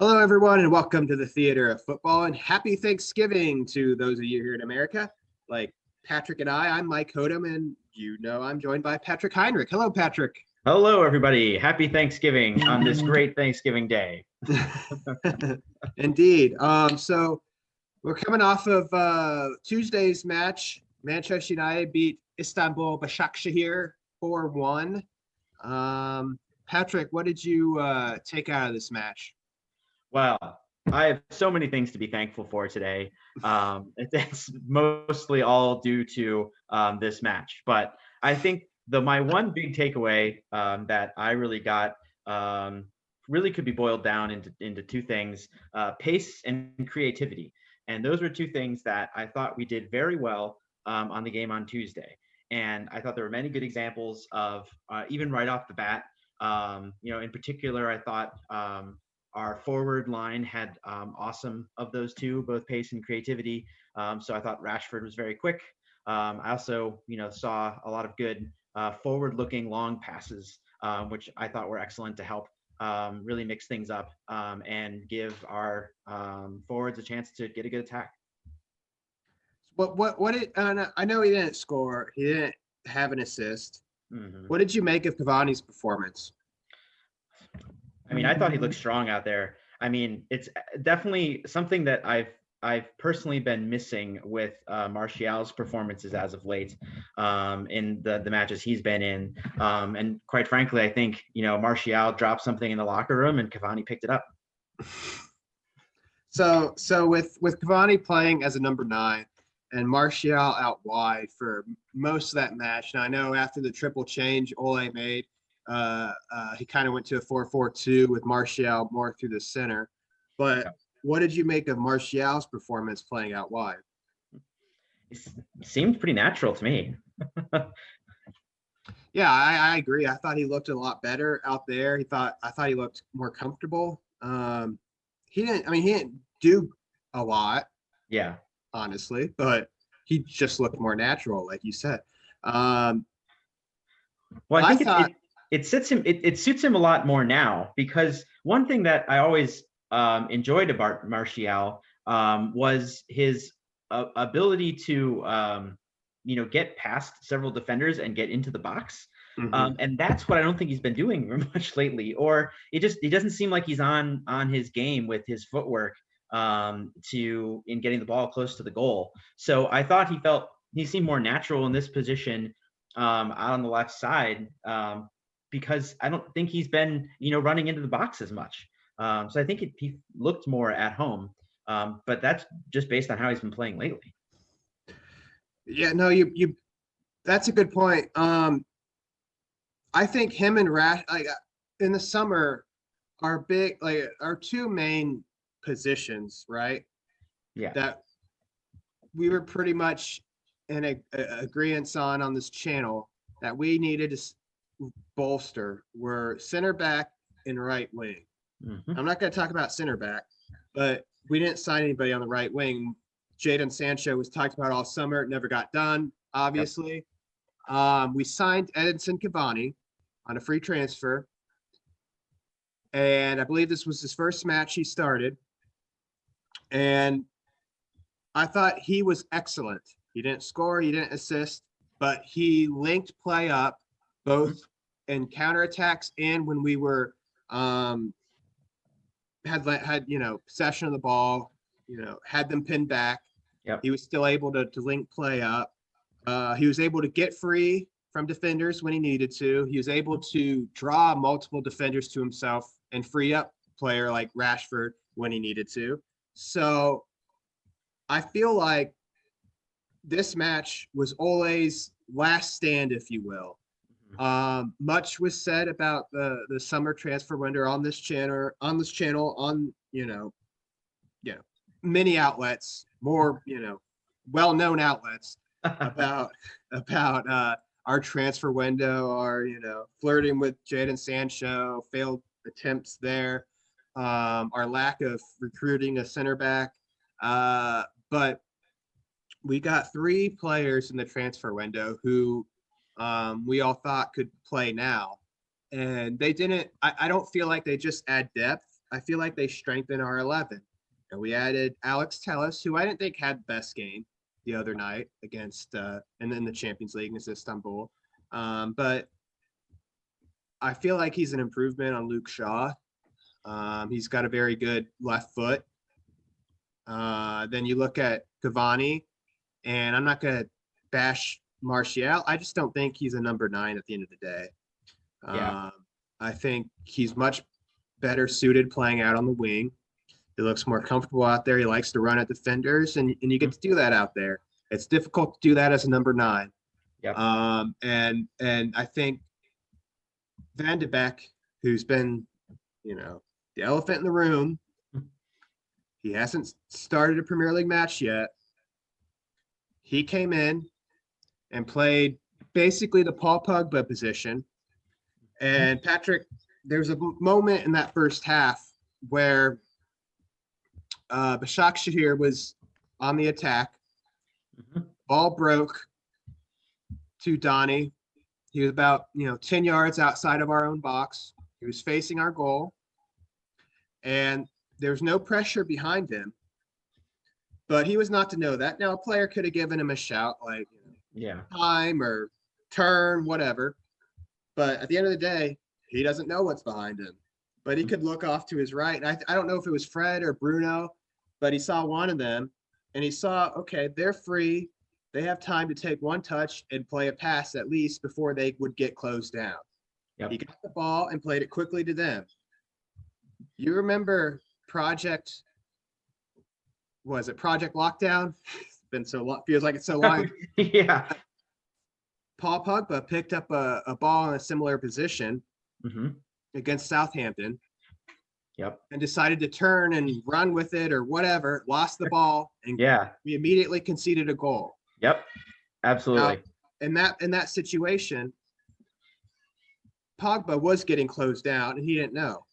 Hello, everyone, and welcome to the Theater of Football, and happy Thanksgiving to those of you here in America. Like Patrick and I'm Mike Hodem, and I'm joined by Patrick Heinrich. Hello, Patrick. Hello, everybody. Happy Thanksgiving on this great Thanksgiving day. Indeed. So we're coming off of Tuesday's match. Manchester United beat Istanbul Başakşehir 4-1. Patrick, what did you take out of this match? Well, I have so many things to be thankful for today. It's mostly all due to this match. But I think my one big takeaway that I really got really could be boiled down into two things, pace and creativity. And those were two things that I thought we did very well on the game on Tuesday. And I thought there were many good examples of even right off the bat. In particular, I thought our forward line had awesome of those two, both pace and creativity. So I thought Rashford was very quick. I also, saw a lot of good forward-looking long passes, which I thought were excellent to help really mix things up and give our forwards a chance to get a good attack. I know he didn't score. He didn't have an assist. Mm-hmm. What did you make of Cavani's performance? I mean, I thought he looked strong out there. I mean, it's definitely something that I've personally been missing with Martial's performances as of late in the matches he's been in. And quite frankly, I think, Martial dropped something in the locker room and Cavani picked it up. So with Cavani playing as a number 9 and Martial out wide for most of that match. Now I know after the triple change Ole made, he kind of went to a 4-4-2 with Martial more through the center. But what did you make of Martial's performance playing out wide? It seemed pretty natural to me. Yeah, I agree. I thought he looked a lot better out there. I thought he looked more comfortable. He didn't do a lot. Yeah. Honestly, but he just looked more natural, like you said. Well, I think it suits him a lot more now, because one thing that I always enjoyed about Martial was his ability to get past several defenders and get into the box. Mm-hmm. And that's what I don't think he's been doing very much lately, or it doesn't seem like he's on his game with his footwork in getting the ball close to the goal. So I thought he seemed more natural in this position out on the left side, because I don't think he's been, running into the box as much. So I think he looked more at home, but that's just based on how he's been playing lately. Yeah, no, you that's a good point. I think him and Rash, in the summer, our two main positions, right? Yeah. That we were pretty much in agreement on this channel that we needed to bolster were center back and right wing. Mm-hmm. I'm not going to talk about center back, but we didn't sign anybody on the right wing. Jadon Sancho was talked about all summer, never got done, obviously. Yep. We signed Edinson Cavani on a free transfer, and I believe this was his first match he started. And I thought he was excellent. He didn't score, he didn't assist, but he linked play up both in counterattacks and when we were had possession of the ball, had them pinned back. Yep. He was still able to link play up. He was able to get free from defenders when he needed to. He was able to draw multiple defenders to himself and free up a player like Rashford when he needed to. So I feel like this match was Ole's last stand, if you will. Much was said about the summer transfer window on this channel, many outlets, more, well-known outlets about our transfer window, our, flirting with Jadon Sancho, failed attempts there, our lack of recruiting a center back. But we got 3 players in the transfer window who we all thought could play now. And they didn't. I don't feel like they just add depth. I feel like they strengthened our 11. And we added Alex Telles, who I didn't think had the best game the other night against and then the Champions League against Istanbul. But I feel like he's an improvement on Luke Shaw. He's got a very good left foot. Then you look at Cavani, and I'm not going to bash Martial. I just don't think he's a number 9 at the end of the day. I think he's much better suited playing out on the wing. He looks more comfortable out there. He likes to run at defenders, and you get to do that out there. It's difficult to do that as a number 9. Yep. And I think Van de Beek, who's been, the elephant in the room, he hasn't started a Premier League match yet. He came in and played basically the Paul Pogba position. And Patrick, there's a moment in that first half where Başakşehir was on the attack. Ball broke to Donny. He was about 10 yards outside of our own box. He was facing our goal, and there was no pressure behind him. But he was not to know that. Now, a player could have given him a shout like time or turn, whatever. But at the end of the day, he doesn't know what's behind him. But he could look off to his right. And I don't know if it was Fred or Bruno, but he saw one of them, and he saw, okay, they're free. They have time to take one touch and play a pass at least before they would get closed down. He got the ball and played it quickly to them. You remember Project Lockdown? It's been so long, feels like it's so long. Yeah. Paul Pogba picked up a ball in a similar position against Southampton. And decided to turn and run with it or whatever, lost the ball, and we immediately conceded a goal. Absolutely. Now, in that situation, Pogba was getting closed down and he didn't know.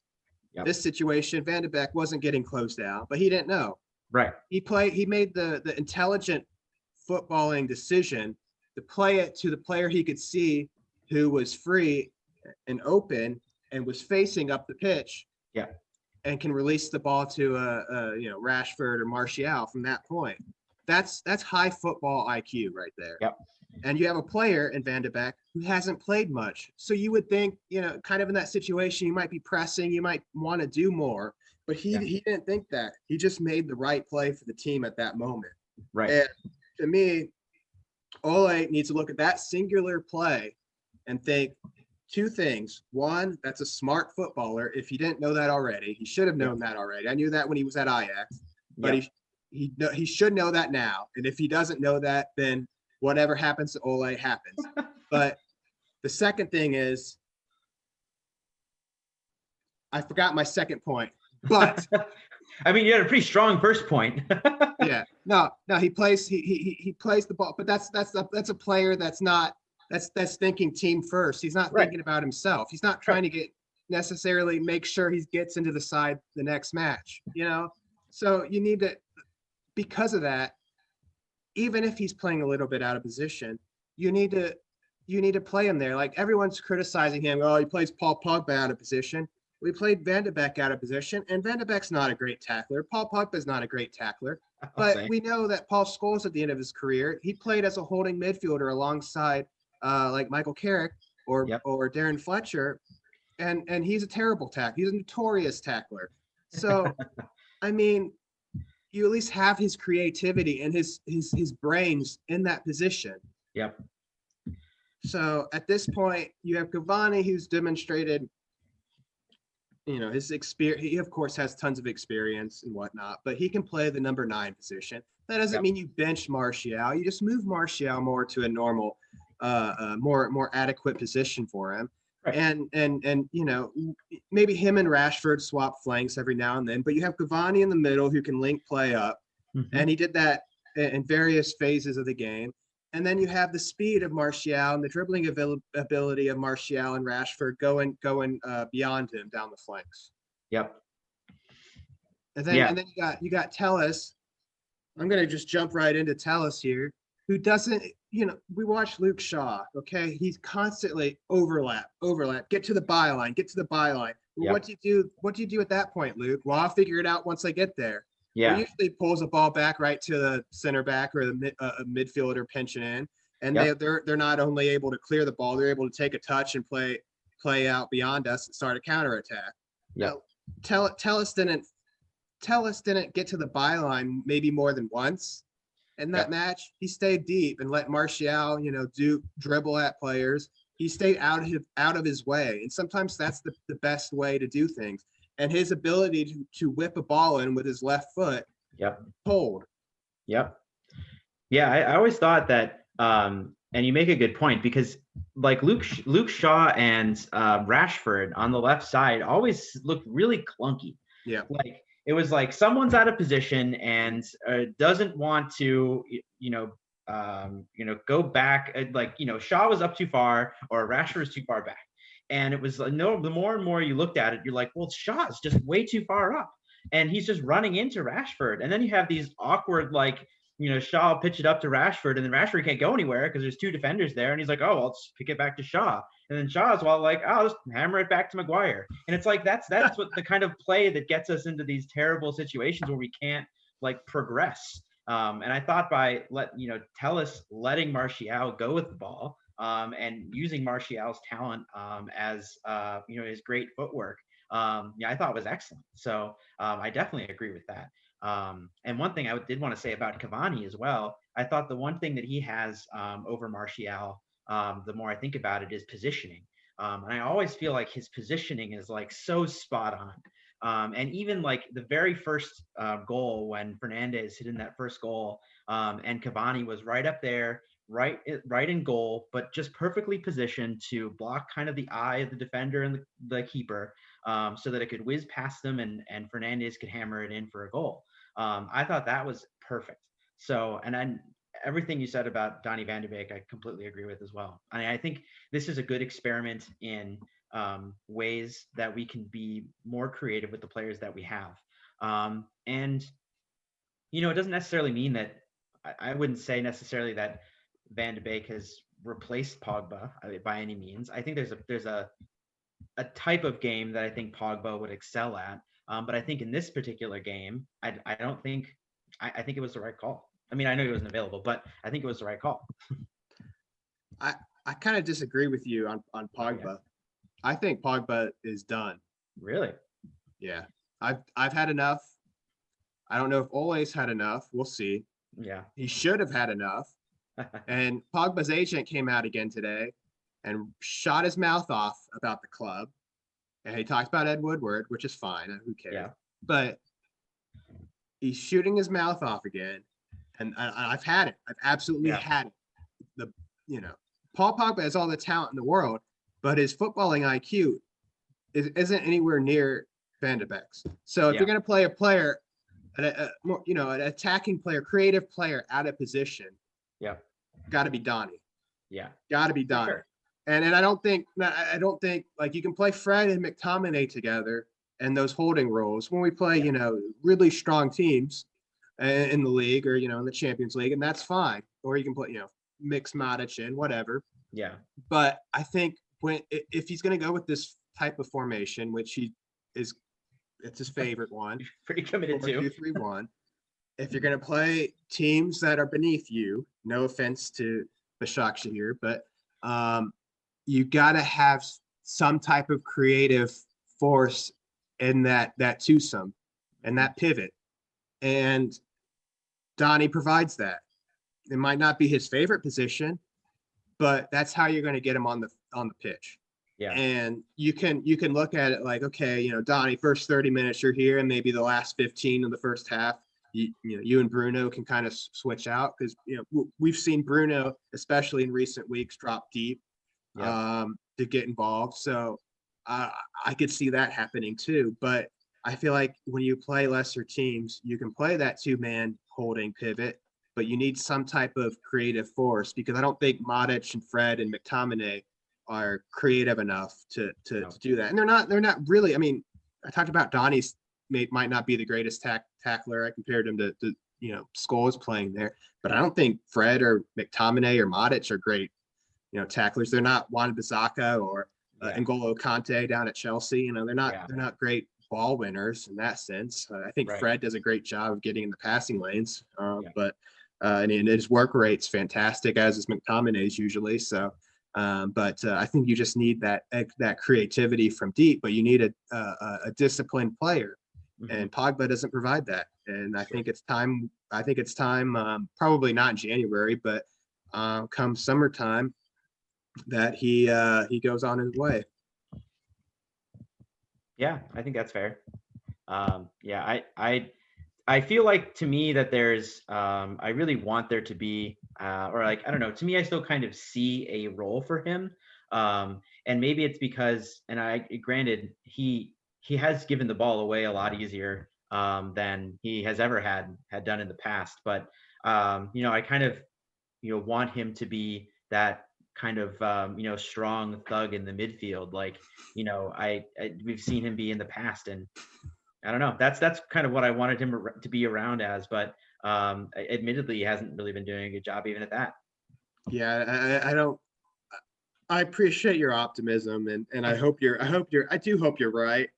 This situation, Van de Beek wasn't getting closed down, but he didn't know. Right. He made the intelligent footballing decision to play it to the player he could see who was free and open and was facing up the pitch. And can release the ball to Rashford or Martial from that point. That's high football IQ right there. And you have a player in Van de Beek who hasn't played much. So you would think, kind of in that situation, you might be pressing, you might want to do more, but he didn't think that. He just made the right play for the team at that moment. Right. And to me, Ole needs to look at that singular play and think, 2 things. One, that's a smart footballer. If he didn't know that already, he should have known that already. I knew that when he was at Ajax, but he should know that now. And if he doesn't know that, then whatever happens to Ole happens. But the second thing is, I forgot my second point. But I mean, you had a pretty strong first point. No, he plays he plays the ball, but that's a player that's thinking team first. He's not thinking about himself. He's not trying to get necessarily make sure he gets into the side the next match, So you need to, because of that, even if he's playing a little bit out of position, you need to play him there. Like everyone's criticizing him. Oh, he plays Paul Pogba out of position. We played Van de Beek out of position, and Van de Beek's not a great tackler. Paul Pogba's not a great tackler. But we know that Paul Scholes at the end of his career, he played as a holding midfielder alongside like Michael Carrick or Darren Fletcher, and he's a terrible tackler. He's a notorious tackler. So, I mean, you at least have his creativity and his brains in that position. So at this point, you have Cavani, who's demonstrated, his experience. He of course has tons of experience and whatnot, but he can play the number 9 position. That doesn't mean you bench Martial. You just move Martial more to a normal, more adequate position for him. And maybe him and Rashford swap flanks every now and then, but you have Cavani in the middle who can link play up, and he did that in various phases of the game. And then you have the speed of Martial and the dribbling ability of Martial and Rashford going beyond him down the flanks. And then you got Telles. I'm gonna just jump right into Telles here, who doesn't. We watch Luke Shaw. Okay, he's constantly overlap, get to the byline. Yep. What do you do? What do you do at that point, Luke? Well, I'll figure it out once I get there. Well, Yeah. usually pulls the ball back right to the center back or the midfielder pinching in, and Yep. they're not only able to clear the ball, they're able to take a touch and play out beyond us and start a counterattack. Yep. Now, Tellus didn't get to the byline maybe more than once in that Yep. match. He stayed deep and let Martial, do dribble at players. He stayed out of his way, and sometimes that's the best way to do things. And his ability to whip a ball in with his left foot, Yep. cold. Yep. Yeah, I always thought that, and you make a good point, because like Luke Shaw and Rashford on the left side always looked really clunky. Yeah. Like it was like someone's out of position and doesn't want to, go back. Shaw was up too far or Rashford was too far back. And it was no, the more and more you looked at it, you're like, well, Shaw's just way too far up. And he's just running into Rashford. And then you have these awkward, Shaw will pitch it up to Rashford, and then Rashford can't go anywhere because there's two defenders there. And he's like, oh, I'll just pick it back to Shaw. And then Shaw's I'll just hammer it back to Maguire. And it's like, that's what the kind of play that gets us into these terrible situations where we can't progress. And I thought by Tellus letting Martial go with the ball, and using Martial's talent as his great footwork, I thought was excellent. So I definitely agree with that. And one thing I did want to say about Cavani as well, I thought the one thing that he has over Martial, the more I think about it, is positioning. And I always feel like his positioning is so spot on. And even the very first goal, when Fernandes hit in that first goal, and Cavani was right up there, right in goal, but just perfectly positioned to block kind of the eye of the defender and the keeper, so that it could whiz past them and Fernandes could hammer it in for a goal. I thought that was perfect. So, and then everything you said about Donny van de Beek, I completely agree with as well. I think this is a good experiment in ways that we can be more creative with the players that we have. And, it doesn't necessarily mean that, I wouldn't say necessarily that Van de Beek has replaced Pogba by any means. I think there's a type of game that I think Pogba would excel at. But I think in this particular game, I think it was the right call. I mean, I know he wasn't available, but I think it was the right call. I kind of disagree with you on Pogba. Yeah. I think Pogba is done. Really? Yeah. I've had enough. I don't know if Ole's had enough. We'll see. Yeah. He should have had enough. And Pogba's agent came out again today and shot his mouth off about the club. And he talked about Ed Woodward, which is fine. Who cares? Yeah. But he's shooting his mouth off again. And I've had it. I've absolutely had it. Paul Pogba has all the talent in the world, but his footballing IQ isn't anywhere near Van de Beek's. So if you're going to play a player, an attacking player, creative player out of position, got to be Donny. Yeah, got to be Donny. Sure. And I don't think you can play Fred and McTominay together and those holding roles when we play, really strong teams in the league or, in the Champions League, and that's fine. Or you can put, mix Matic in, whatever. Yeah. But I think if he's going to go with this type of formation, which it's his favorite one. Pretty committed to. 4-2-3-1. If you're going to play teams that are beneath you, no offense to Başakşehir here, but you got to have some type of creative force in that twosome and that pivot. And Donny provides that. It might not be his favorite position, but that's how you're going to get him on the pitch. Yeah. And you can look at it like, okay, Donny, first 30 minutes you're here, and maybe the last 15 of the first half, you and Bruno can kind of switch out because we've seen Bruno, especially in recent weeks, drop deep to get involved. So I could see that happening too. But I feel like when you play lesser teams, you can play that 2-man holding pivot, but you need some type of creative force because I don't think Matic and Fred and McTominay are creative enough to do that. And they're not really. I mean, I talked about Donny's might not be the greatest tackler. I compared him to Scholes playing there, but I don't think Fred or McTominay or Matic are great, tacklers. They're not Wan-Bissaka or N'Golo Kante down at Chelsea. You know, they're Yeah. not great ball winners in that sense. I think Right. Fred does a great job of getting in the passing lanes, Yeah. but and his work rate's fantastic, as is McTominay's usually. So, but I think you just need that creativity from deep, but you need a disciplined player, and Pogba doesn't provide that. And I think it's time. I think it's time. Probably not in January, but come summertime, that he goes on his way. Yeah, I think that's fair. Yeah, I feel like, to me, that there's I really want there to be or like, I don't know, to me, I still kind of see a role for him. And maybe it's because, and granted, he has given the ball away a lot easier than he has ever had done in the past. But I kind of want him to be that kind of strong thug in the midfield. Like, we've seen him be in the past, and I don't know. That's kind of what I wanted him to be around as, but admittedly, he hasn't really been doing a good job even at that. Yeah, I don't. I appreciate your optimism, and I do hope you're right,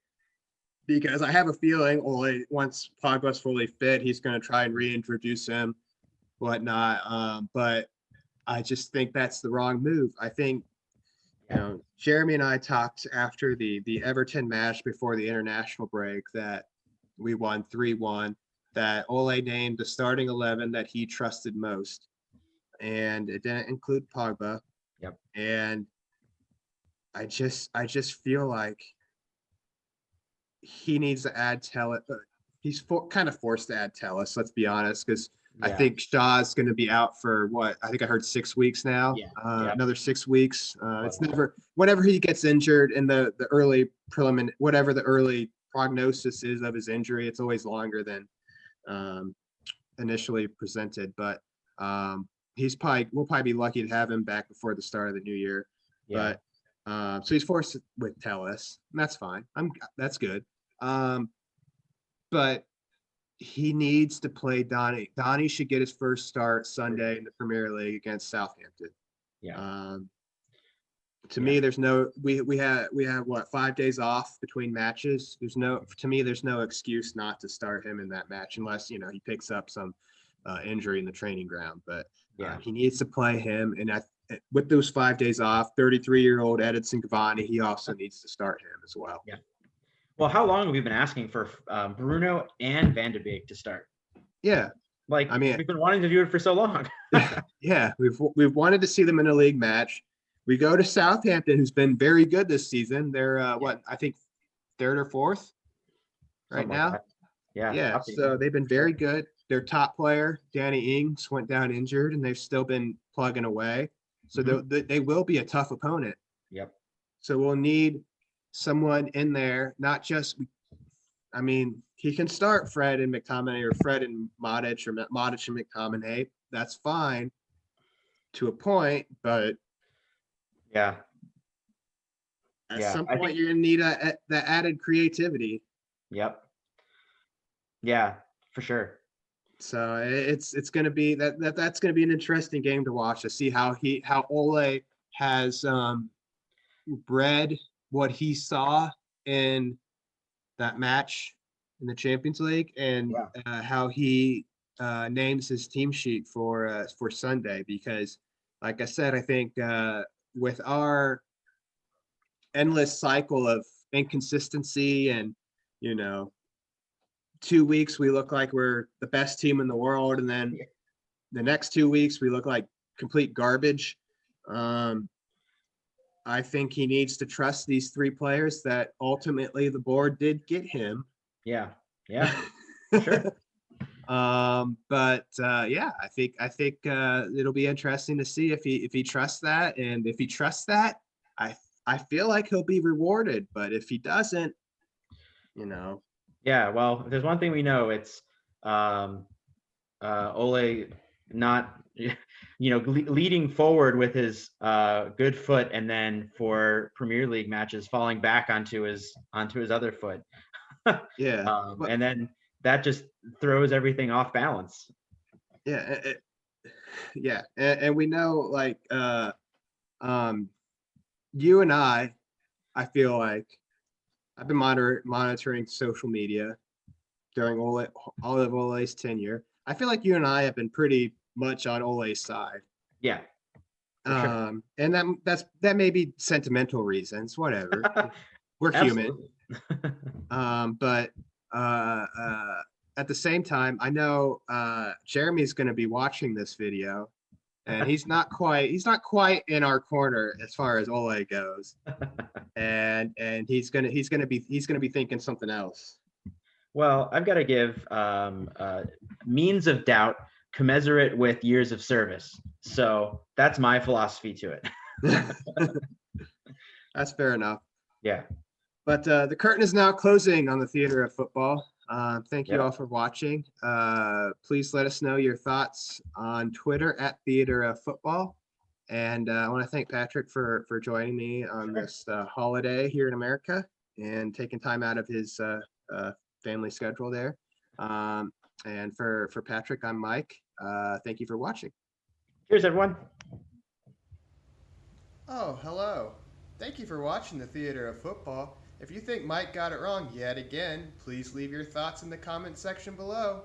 because I have a feeling once Pogba's fully fit, he's going to try and reintroduce him, whatnot. But I just think that's the wrong move. I think, Jeremy and I talked after the Everton match before the international break that we won 3-1, that Ole named the starting 11 that he trusted most, and it didn't include Pogba. Yep. And I just feel like he needs to add Tellus. He's kind of forced to add Tellus, let's be honest, because I think Shaw's going to be out for what? I think I heard 6 weeks now. Yeah. Another 6 weeks. It's never, whenever he gets injured in the early preliminary, whatever the early prognosis is of his injury, it's always longer than initially presented. But we'll probably be lucky to have him back before the start of the new year. Yeah. But so he's forced with Tellus, and that's fine. That's good. But he needs to play Donny. Donny should get his first start Sunday in the Premier League against Southampton. Yeah. To me, there's no we have what, 5 days off between matches. There's no excuse not to start him in that match unless he picks up some injury in the training ground. But he needs to play him, and with those 5 days off, 33-year-old Edinson Cavani, he also needs to start him as well. Yeah. Well, how long have we been asking for Bruno and Van de Beek to start? Yeah. Like, we've been wanting to do it for so long. Yeah, we've wanted to see them in a league match. We go to Southampton, who's been very good this season. They're I think third or fourth right now. Like yeah. Yeah. So they've been very good. Their top player, Danny Ings, went down injured, and they've still been plugging away. So they will be a tough opponent. Yep. So we'll need someone in there, not just. I mean, he can start Fred and McTominay, or Fred and Modic, or Modic and McTominay. That's fine to a point, but at some point you're gonna need that added creativity. Yep. Yeah, for sure. So it's gonna be that's gonna be an interesting game to watch, to see how Ole has bred what he saw in that match in the Champions League, and how he names his team sheet for Sunday. Because, like I said, I think with our endless cycle of inconsistency, and 2 weeks we look like we're the best team in the world, and then the next 2 weeks we look like complete garbage. I think he needs to trust these 3 players that ultimately the board did get him. Yeah. Sure. But I think it'll be interesting to see if he trusts that, and if he trusts that, I feel like he'll be rewarded. But if he doesn't, Yeah, well, if there's one thing we know, it's Ole not leading forward with his good foot, and then for Premier League matches falling back onto his other foot. Yeah. And then that just throws everything off balance. Yeah. And we know, like, you and I I feel like I've been monitoring social media during all of Ole's tenure. I feel like you and I have been pretty much on Ole's side. Yeah, for sure. And that may be sentimental reasons, whatever. We're human. Absolutely. But at the same time, I know Jeremy's going to be watching this video, and he's not quite in our corner as far as Ole goes, and he's gonna be thinking something else. Well, I've got to give means of doubt commensurate with years of service. So that's my philosophy to it. That's fair enough. Yeah. But the curtain is now closing on the theater of football. Thank you Yep. all for watching. Please let us know your thoughts on Twitter at Theater of Football. And I want to thank Patrick for joining me on this holiday here in America and taking time out of his family schedule there. And for Patrick, I'm Mike. Thank you for watching. Cheers, everyone. Oh, hello. Thank you for watching the Theater of Football. If you think Mike got it wrong yet again, please leave your thoughts in the comment section below.